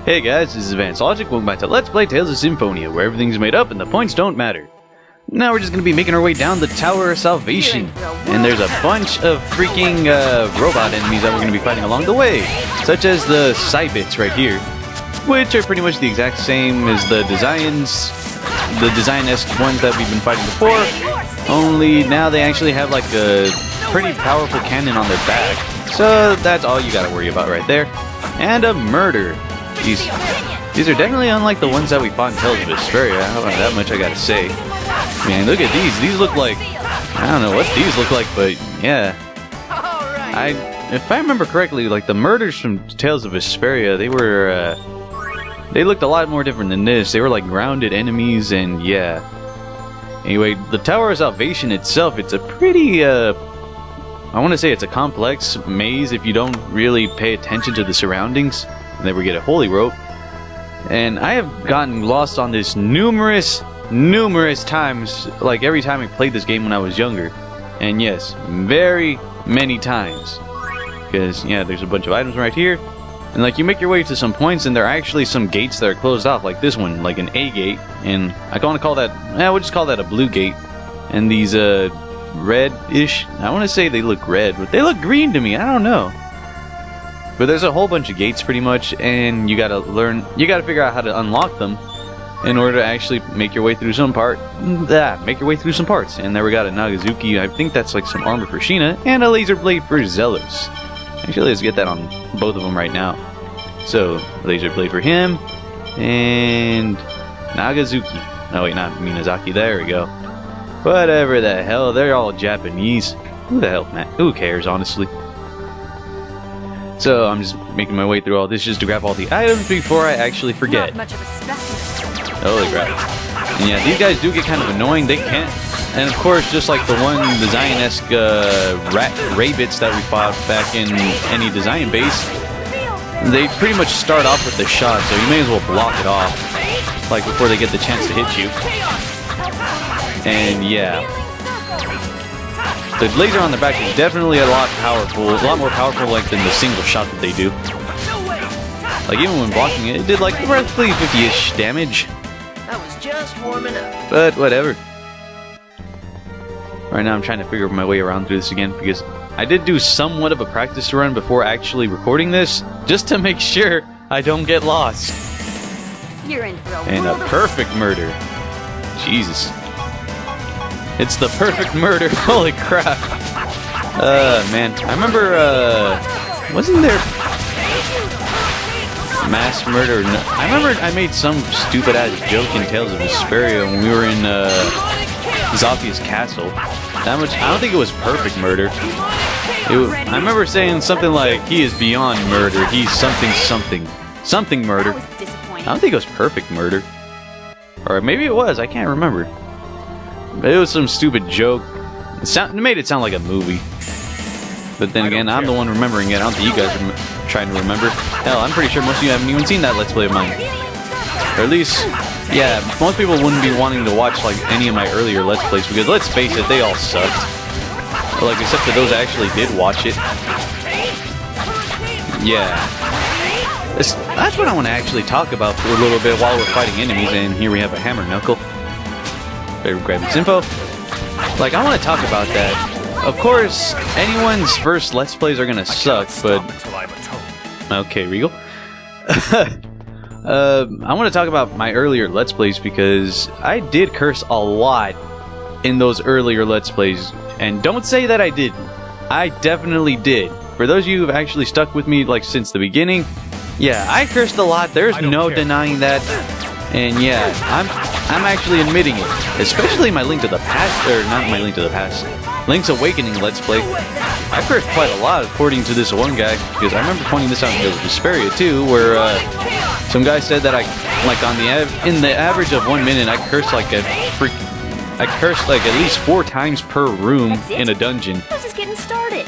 Hey guys, this is Advanced Logic. Welcome back to Let's Play Tales of Symphonia, where everything's made up and the points don't matter. Now we're just going to be making our way down the Tower of Salvation, and there's a bunch of freaking robot enemies that we're going to be fighting along the way, such as the Cybits right here, which are pretty much the exact same as the design-esque ones that we've been fighting before, only now they actually have like a pretty powerful cannon on their back, so that's all you got to worry about right there. And a murder. These are definitely unlike the ones that we fought in Tales of Vesperia, that much I gotta say. Man, look at these. These look like... I don't know what these look like, but yeah. If I remember correctly, like the murders from Tales of Vesperia, they looked a lot more different than this. They were like grounded enemies, and yeah. Anyway, the Tower of Salvation itself, it's a pretty... I want to say it's a complex maze if you don't really pay attention to the surroundings. And then we get a holy rope. And I have gotten lost on this numerous times, like every time I played this game when I was younger. And yes, very many times. Because, yeah, there's a bunch of items right here. And like you make your way to some points and there are actually some gates that are closed off, like this one, like an A gate. And I want to call that, we'll just call that a blue gate. And these red-ish, I want to say they look red, but they look green to me, I don't know. But there's a whole bunch of gates pretty much, and you gotta figure out how to unlock them in order to actually make your way through some parts. And there we got a Nagazuki, I think that's like some armor for Sheena, and a laser blade for Zelos. Actually, let's get that on both of them right now. So, laser blade for him, and Nagazuki. Oh wait, not Minazaki, there we go. Whatever the hell, they're all Japanese. Who the hell, man? Who cares, honestly? So I'm just making my way through all this just to grab all the items before I actually forget. Holy crap. And yeah, these guys do get kind of annoying. They can't... And of course, just like the one design-esque rabbits that we fought back in any design base, they pretty much start off with the shot, so you may as well block it off, like before they get the chance to hit you. And yeah. The laser on the back is definitely a lot more powerful like than the single shot that they do. Like even when blocking it, it did like roughly 50-ish damage. I was just warming up. But whatever. Right now I'm trying to figure my way around through this again because I did do somewhat of a practice run before actually recording this, just to make sure I don't get lost. You're in for And a perfect murder. Jesus. It's the perfect murder. Holy crap. Man. I remember, wasn't there mass murder? No, I remember I made some stupid ass joke in Tales of Vesperia when we were in, Zophia's castle. That much, I don't think it was perfect murder. I remember saying something like, he is beyond murder. He's something murder. I don't think it was perfect murder. Or maybe it was, I can't remember. It was some stupid joke. It made it sound like a movie. But then again, I'm the one remembering it. I don't think you guys are trying to remember. Hell, I'm pretty sure most of you haven't even seen that Let's Play of mine. Or at least, yeah, most people wouldn't be wanting to watch like any of my earlier Let's Plays because let's face it, they all sucked. But, like, except for those that actually did watch it. Yeah. That's what I want to actually talk about for a little bit while we're fighting enemies. And here we have a hammer knuckle. Better grab this info. Like, I want to talk about that. Of course, anyone's first Let's Plays are gonna suck, but... Okay, Regal. I want to talk about my earlier Let's Plays because I did curse a lot in those earlier Let's Plays. And don't say that I didn't. I definitely did. For those of you who've actually stuck with me, like, since the beginning, yeah, I cursed a lot. There's no denying that. And yeah, I'm actually admitting it. Especially my Link to the Past, or not my Link to the Past, Link's Awakening Let's Play. I cursed quite a lot according to this one guy, because I remember pointing this out in Vesperia too, where some guy said that I in the average of 1 minute, I cursed like at least 4 times per room in a dungeon. I was just getting started.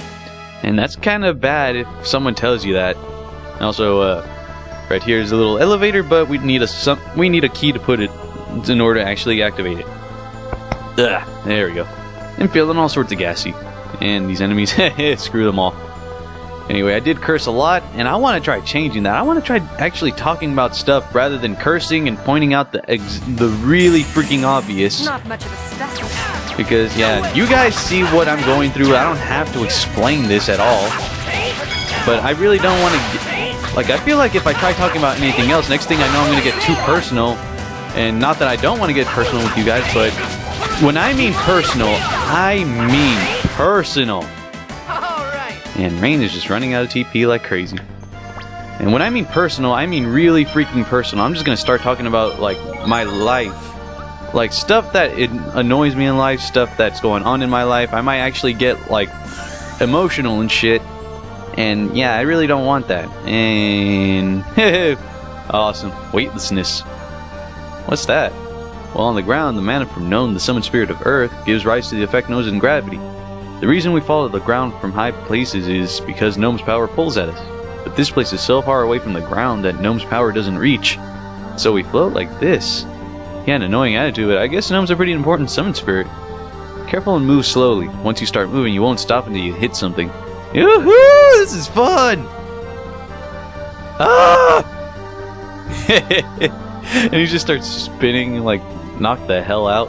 And that's kind of bad if someone tells you that. And also, right here is a little elevator, but we need a key to put it in order to actually activate it. Ugh, there we go. I'm feeling all sorts of gassy. And these enemies, screw them all. Anyway, I did curse a lot, and I want to try changing that. I want to try actually talking about stuff rather than cursing and pointing out the really freaking obvious. Not much of a specimen. Because, yeah, you guys see what I'm going through. I don't have to explain this at all. But I really don't want to... Like, I feel like if I try talking about anything else, next thing I know I'm going to get too personal. And not that I don't want to get personal with you guys, but when I mean personal, I mean personal. And Rain is just running out of TP like crazy. And when I mean personal, I mean really freaking personal. I'm just going to start talking about, like, my life. Like, stuff that it annoys me in life, stuff that's going on in my life. I might actually get, like, emotional and shit. And, yeah, I really don't want that. And... awesome. Weightlessness. What's that? Well, on the ground, the mana from Gnome, the summoned spirit of Earth, gives rise to the effect known as gravity. The reason we follow the ground from high places is because Gnome's power pulls at us. But this place is so far away from the ground that Gnome's power doesn't reach. So we float like this. Yeah, an annoying attitude, but I guess Gnome's a pretty important summon spirit. Careful and move slowly. Once you start moving, you won't stop until you hit something. Yoo-hoo! This is fun! Ah! And he just starts spinning, like, knock the hell out.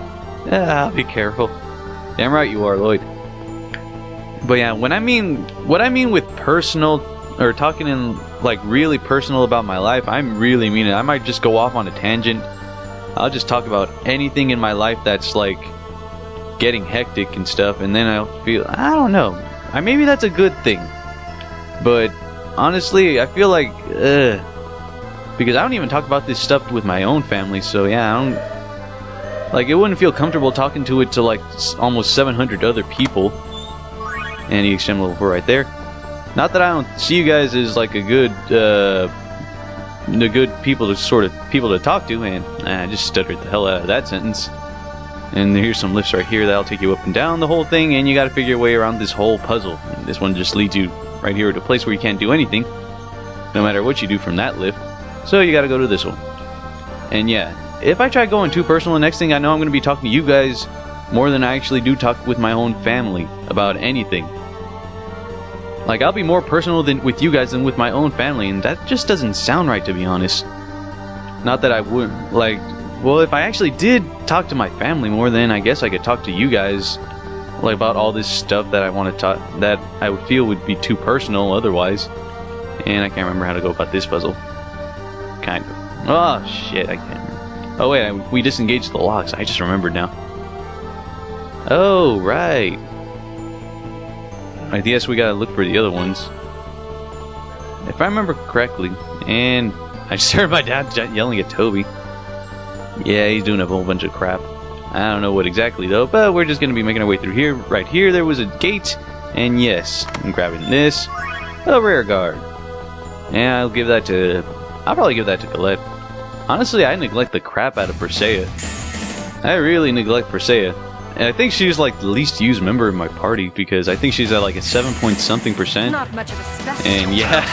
Ah, be careful. Damn right you are, Lloyd. But yeah, what I mean with personal, or talking in, like, really personal about my life, I really mean it. I might just go off on a tangent. I'll just talk about anything in my life that's, like, getting hectic and stuff, and then I'll feel, I don't know. Maybe that's a good thing. But, honestly, I feel like, because I don't even talk about this stuff with my own family, so yeah, I don't, like, it wouldn't feel comfortable talking to it to, like, almost 700 other people. And he extended level 4 right there. Not that I don't see you guys as like a good people to talk to, and I just stuttered the hell out of that sentence. And here's some lifts right here that'll take you up and down the whole thing, and you got to figure your way around this whole puzzle. And this one just leads you right here to a place where you can't do anything, no matter what you do from that lift. So you got to go to this one. And yeah, if I try going too personal, the next thing I know I'm going to be talking to you guys more than I actually do talk with my own family about anything. Like, I'll be more personal with you guys than with my own family, and that just doesn't sound right, to be honest. Not that I wouldn't, like, well, if I actually did talk to my family more, then I guess I could talk to you guys, like, about all this stuff that I want to talk, that I would feel would be too personal otherwise. And I can't remember how to go about this puzzle. Kind of. Oh, shit, I can't remember. Oh, wait, we disengaged the locks. I just remembered now. Oh, right. I guess we gotta look for the other ones. If I remember correctly, and I just heard my dad yelling at Toby. Yeah, he's doing a whole bunch of crap. I don't know what exactly though, but we're just gonna be making our way through here. Right here, there was a gate, and yes, I'm grabbing this. A rear guard. And I'll probably give that to Colette. Honestly, I neglect the crap out of Persea. I really neglect Persea. And I think she's like the least used member of my party, because I think she's at like a 7-point-something%. Not much of a specimen. And yeah,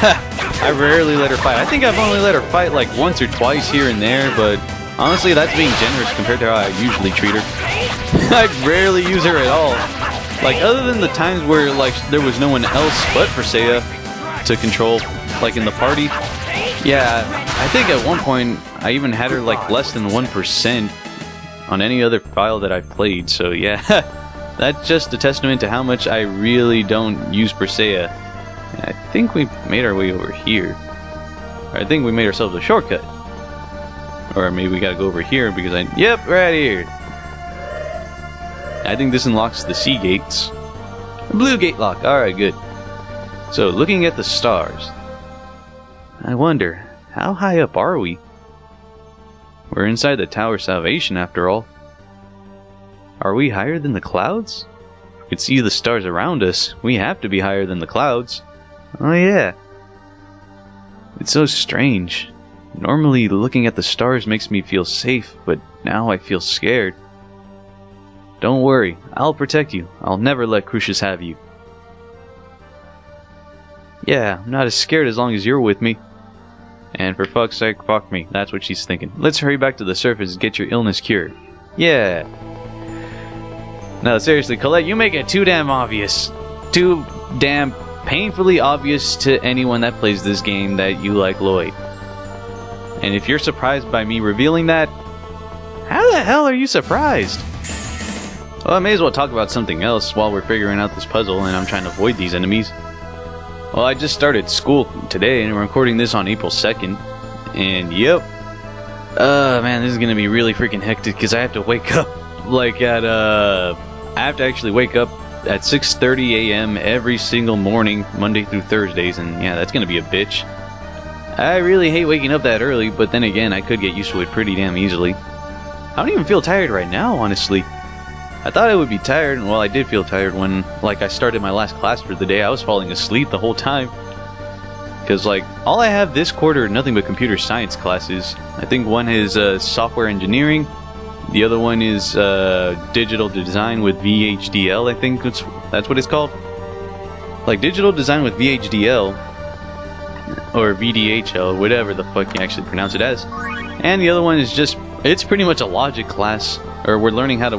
I rarely let her fight. I think I've only let her fight like once or twice here and there, but honestly that's being generous compared to how I usually treat her. I rarely use her at all. Like, other than the times where like there was no one else but Persea to control, like in the party. Yeah, I think at one point I even had her like less than 1% on any other file that I've played, so yeah, that's just a testament to how much I really don't use Persea. I think we made our way over here. Or I think we made ourselves a shortcut. Or maybe we gotta go over here because yep, right here. I think this unlocks the sea gates. A blue gate lock, alright, good. So, looking at the stars, I wonder, how high up are we? We're inside the Tower of Salvation, after all. Are we higher than the clouds? We can see the stars around us. We have to be higher than the clouds. Oh yeah. It's so strange. Normally, looking at the stars makes me feel safe, but now I feel scared. Don't worry, I'll protect you. I'll never let Crucius have you. Yeah, I'm not as scared as long as you're with me. And for fuck's sake, fuck me. That's what she's thinking. Let's hurry back to the surface and get your illness cured. Yeah. No, seriously, Colette, you make it too damn obvious. Too damn painfully obvious to anyone that plays this game that you like Lloyd. And if you're surprised by me revealing that, how the hell are you surprised? Well, I may as well talk about something else while we're figuring out this puzzle and I'm trying to avoid these enemies. Well, I just started school today and I'm recording this on April 2nd. And yep. Man, this is gonna be really freaking hectic because I have to wake up like at I have to actually wake up at 6:30 a.m. every single morning, Monday through Thursdays, and yeah, that's gonna be a bitch. I really hate waking up that early, but then again, I could get used to it pretty damn easily. I don't even feel tired right now, honestly. I thought I would be tired, and well, I did feel tired when, like, I started my last class for the day. I was falling asleep the whole time. Because, like, all I have this quarter are nothing but computer science classes. I think one is software engineering. The other one is digital design with VHDL, I think that's what it's called. Like, digital design with VHDL, or VDHL, whatever the fuck you actually pronounce it as. And the other one is just, it's pretty much a logic class, or we're learning how to,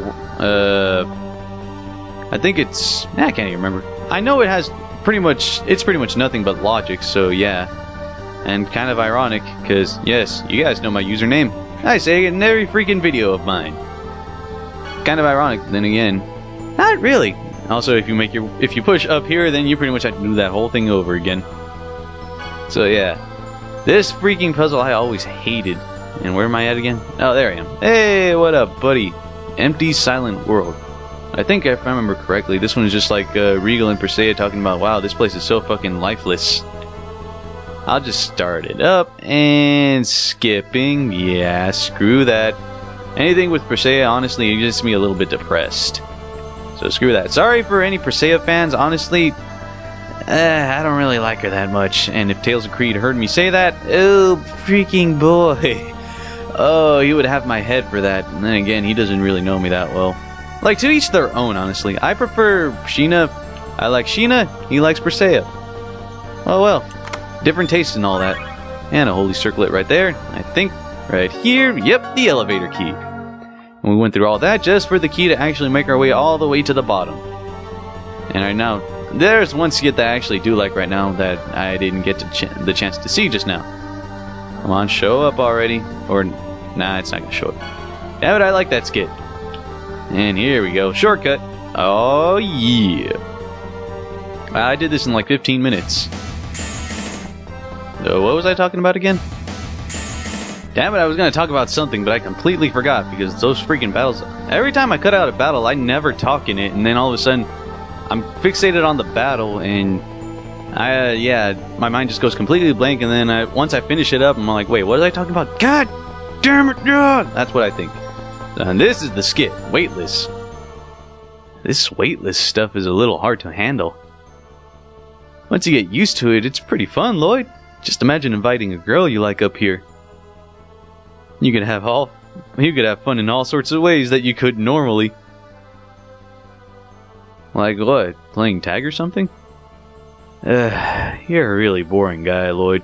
I think it's, I can't even remember. I know it has it's pretty much nothing but logic, so yeah. And kind of ironic, because, yes, you guys know my username. I say it in every freaking video of mine. Kind of ironic, then again, not really. Also, if you push up here, then you pretty much have to do that whole thing over again. So yeah, this freaking puzzle I always hated. And where am I at again? Oh, there I am. Hey, what up, buddy? Empty, silent world. I think if I remember correctly, this one is just like Regal and Persea talking about, wow, this place is so fucking lifeless. I'll just start it up and skipping. Yeah, screw that. Anything with Persea, honestly, it gets me a little bit depressed. So screw that. Sorry for any Persea fans, honestly. I don't really like her that much. And if Tales of Creed heard me say that, oh, freaking boy. Oh, he would have my head for that. And then again, he doesn't really know me that well. Like, to each their own, honestly. I prefer Sheena. I like Sheena. He likes Persea. Oh, well. Different tastes and all that. And a holy circlet right there. I think right here. Yep, the elevator key. And we went through all that just for the key to actually make our way all the way to the bottom. And right now, there's one skit that I actually do like right now that I didn't get the chance to see just now. Come on, show up already. Or, nah, it's not gonna show up. Damn it, I like that skit. And here we go. Shortcut. Oh, yeah. I did this in like 15 minutes. So, what was I talking about again? Damn it, I was going to talk about something, but I completely forgot because those freaking battles... Every time I cut out a battle, I never talk in it, and then all of a sudden, I'm fixated on the battle, and... yeah, my mind just goes completely blank, and then once I finish it up, I'm like, wait, what was I talking about? God damn it, God! That's what I think. And this is the skit, Weightless. This weightless stuff is a little hard to handle. Once you get used to it, it's pretty fun, Lloyd. Just imagine inviting a girl you like up here. You could have fun in all sorts of ways that you could normally. Like what? Playing tag or something? You're a really boring guy, Lloyd.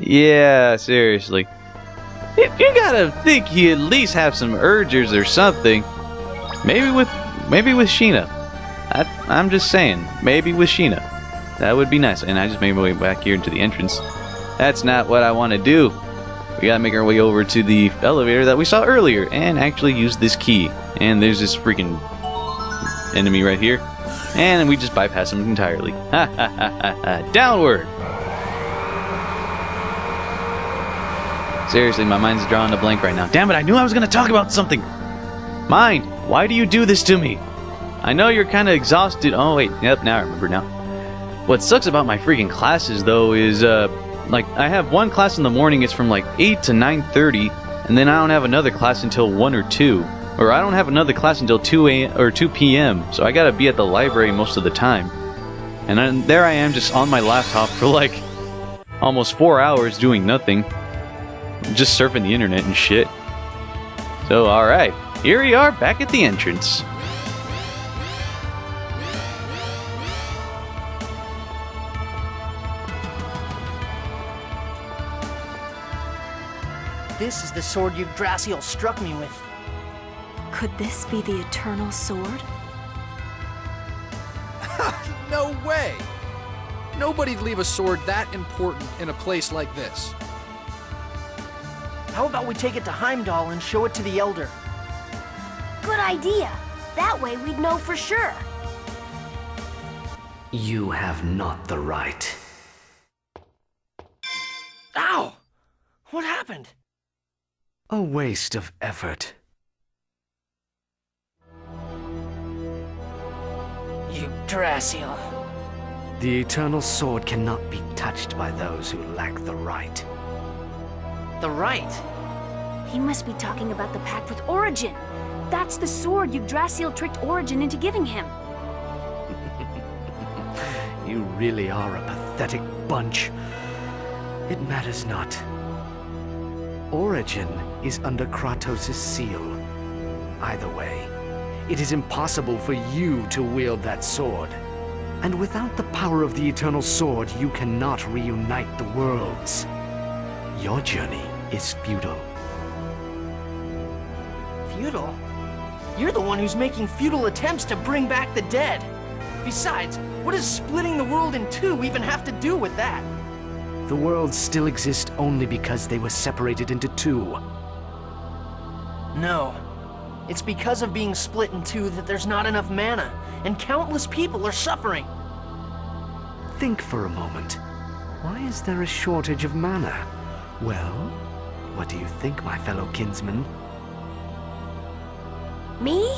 Yeah, seriously. You gotta think he at least have some urges or something. Maybe with Sheena. I'm just saying, maybe with Sheena. That would be nice. And I just made my way back here into the entrance. That's not what I want to do. We gotta make our way over to the elevator that we saw earlier and actually use this key. And there's this freaking enemy right here. And we just bypass him entirely. Ha ha ha ha ha. Downward! Seriously, my mind's drawing a blank right now. Damn it, I knew I was going to talk about something! Mind, why do you do this to me? I know you're kind of exhausted. Oh, wait. Yep, now I remember now. What sucks about my freaking classes, though, is, like, I have one class in the morning. It's from, like, 8 to 9:30. And then I don't have another class until 1 or 2. Or I don't have another class until 2 p.m. So I gotta be at the library most of the time. And then there I am just on my laptop for, like, almost 4 hours doing nothing. Just surfing the internet and shit. So, alright. Here we are, back at the entrance. This is the sword Yggdrasil struck me with. Could this be the eternal sword? No way! Nobody'd leave a sword that important in a place like this. How about we take it to Heimdall and show it to the Elder? Good idea. That way we'd know for sure. You have not the right. Ow! What happened? A waste of effort. Yggdrasil. The eternal sword cannot be touched by those who lack the right. The right? He must be talking about the pact with Origin. That's the sword Yggdrasil tricked Origin into giving him. You really are a pathetic bunch. It matters not. Origin is under Kratos' seal. Either way, it is impossible for you to wield that sword. And without the power of the eternal sword, you cannot reunite the worlds. Your journey is futile. Futile? You're the one who's making futile attempts to bring back the dead. Besides, what does splitting the world in two even have to do with that? The worlds still exist only because they were separated into two. No. It's because of being split in two that there's not enough mana, and countless people are suffering. Think for a moment. Why is there a shortage of mana? Well, what do you think, my fellow kinsman? Me?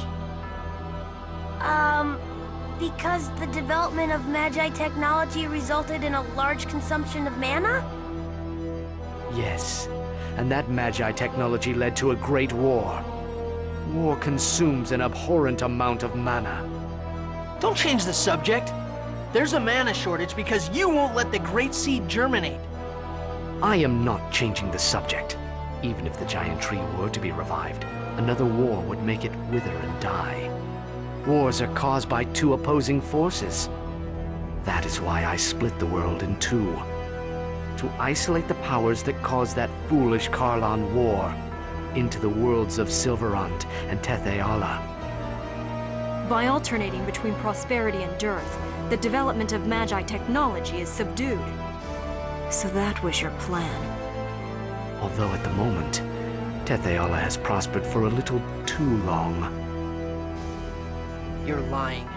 Because the development of Magi technology resulted in a large consumption of mana? Yes, and that Magi technology led to a great war. War consumes an abhorrent amount of mana. Don't change the subject. There's a mana shortage because you won't let the great seed germinate. I am not changing the subject. Even if the giant tree were to be revived, another war would make it wither and die. Wars are caused by two opposing forces. That is why I split the world in two. To isolate the powers that caused that foolish Karlan war into the worlds of Silverant and Tethe'ala. By alternating between prosperity and dearth, the development of Magi technology is subdued. So that was your plan. Although at the moment, Tethe'ala has prospered for a little too long. You're lying.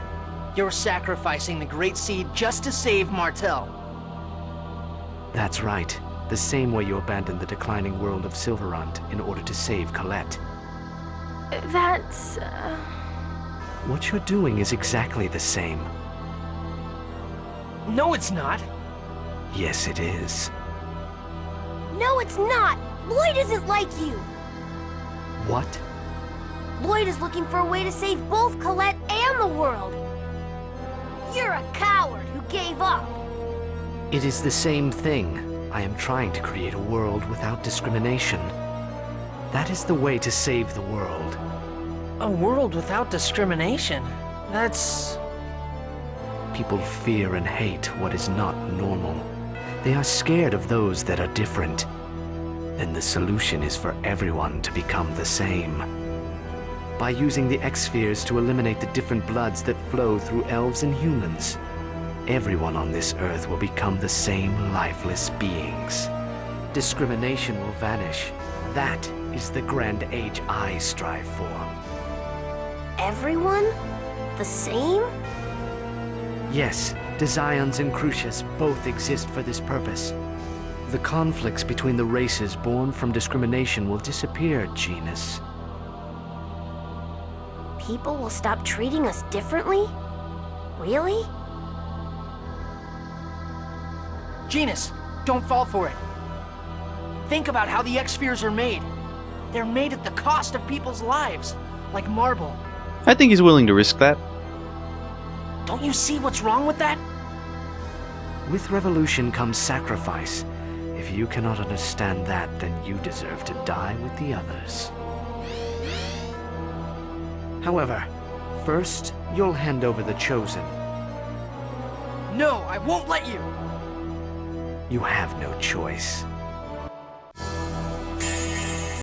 You're sacrificing the great seed just to save Martel. That's right. The same way you abandoned the declining world of Silverant in order to save Colette. That's... What you're doing is exactly the same. No, it's not. Yes, it is. No, it's not! Lloyd isn't like you! What? Lloyd is looking for a way to save both Colette and the world! You're a coward who gave up! It is the same thing. I am trying to create a world without discrimination. That is the way to save the world. A world without discrimination? That's... People fear and hate what is not normal. They are scared of those that are different. Then the solution is for everyone to become the same. By using the X-spheres to eliminate the different bloods that flow through elves and humans, everyone on this earth will become the same lifeless beings. Discrimination will vanish. That is the grand age I strive for. Everyone? The same? Yes, Desions and Crucius both exist for this purpose. The conflicts between the races born from discrimination will disappear, Genus. People will stop treating us differently? Really? Genus, don't fall for it. Think about how the X-spheres are made. They're made at the cost of people's lives, like marble. I think he's willing to risk that. Don't you see what's wrong with that? With revolution comes sacrifice. If you cannot understand that, then you deserve to die with the others. However, first, you'll hand over the Chosen. No, I won't let you! You have no choice.